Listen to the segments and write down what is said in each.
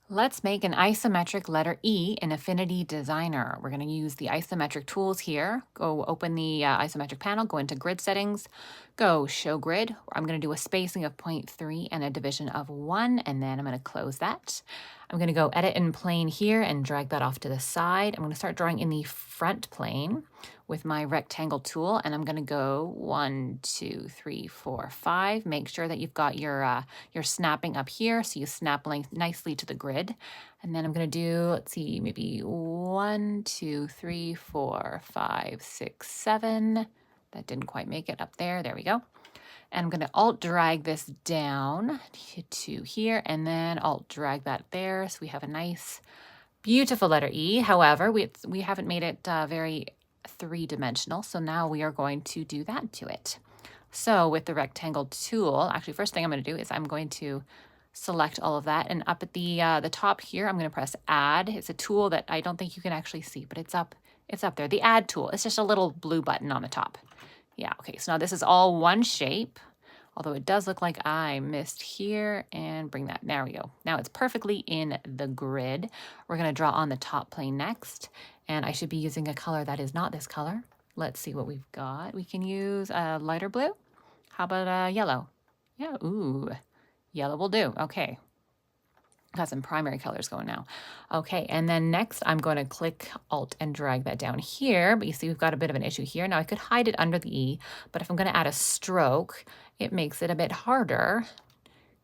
Let's make an isometric letter E in Affinity Designer. We're going to use the isometric tools here. Go open the isometric panel, go into grid settings, go show grid. I'm going to do a spacing of 0.3 and a division of 1, and then I'm going to close that. I'm going to go edit in plane here and drag that off to the side. I'm going to start drawing in the front plane with my rectangle tool, and I'm going to go 1, 2, 3, 4, 5. Make sure that you've got your snapping up here so you snap nicely to the grid. And then I'm going to do, let's see, maybe 1, 2, 3, 4, 5, 6, 7. That didn't quite make it up there. There we go. And I'm going to alt drag this down to here and then alt drag that there. So we have a nice, beautiful letter E. However, we haven't made it very three-dimensional. So now we are going to do that to it. So with the rectangle tool, actually first thing I'm going to do is I'm going to select all of that, and up at the top here, I'm going to press add. It's a tool that I don't think you can actually see, but it's up there. The add tool. It's just a little blue button on the top. Yeah, okay, so now this is all one shape, although it does look like I missed here, and bring that, there we go. Now it's perfectly in the grid. We're going to draw on the top plane next, and I should be using a color that is not this color. Let's see what we've got. We can use a lighter blue. How about yellow? Yeah, ooh, yellow will do. Okay. Got some primary colors going now. Okay, and then next I'm going to click Alt and drag that down here, but you see we've got a bit of an issue here. Now I could hide it under the E, but if I'm going to add a stroke, it makes it a bit harder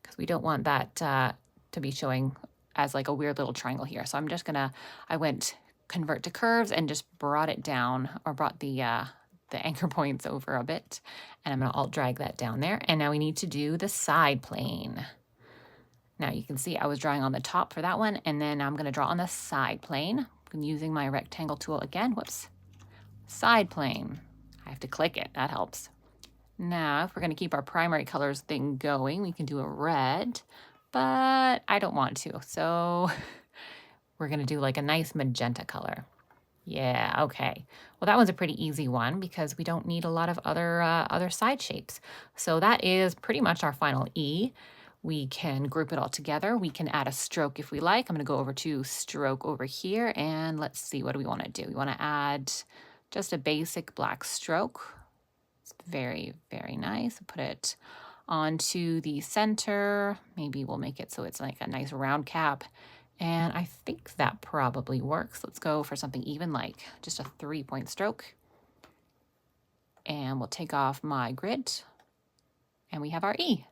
because we don't want that to be showing as like a weird little triangle here. So I'm just gonna, I went convert to curves and just brought it down, or brought the anchor points over a bit, and I'm going to alt drag that down there. And now we need to do the side plane. Now you can see I was drawing on the top for that one, and then I'm going to draw on the side plane. I'm using my rectangle tool again. Whoops. Side plane. I have to click it. That helps. Now, if we're going to keep our primary colors thing going, we can do a red, but I don't want to. So we're going to do like a nice magenta color. Yeah, okay. Well, that one's a pretty easy one because we don't need a lot of other side shapes. So that is pretty much our final E. We can group it all together. We can add a stroke if we like. I'm going to go over to stroke over here, and let's see, what do we want to do? We want to add just a basic black stroke. It's very, very nice. Put it onto the center. Maybe we'll make it so it's like a nice round cap. And I think that probably works. Let's go for something even, like just a 3-point stroke. And we'll take off my grid, and we have our E.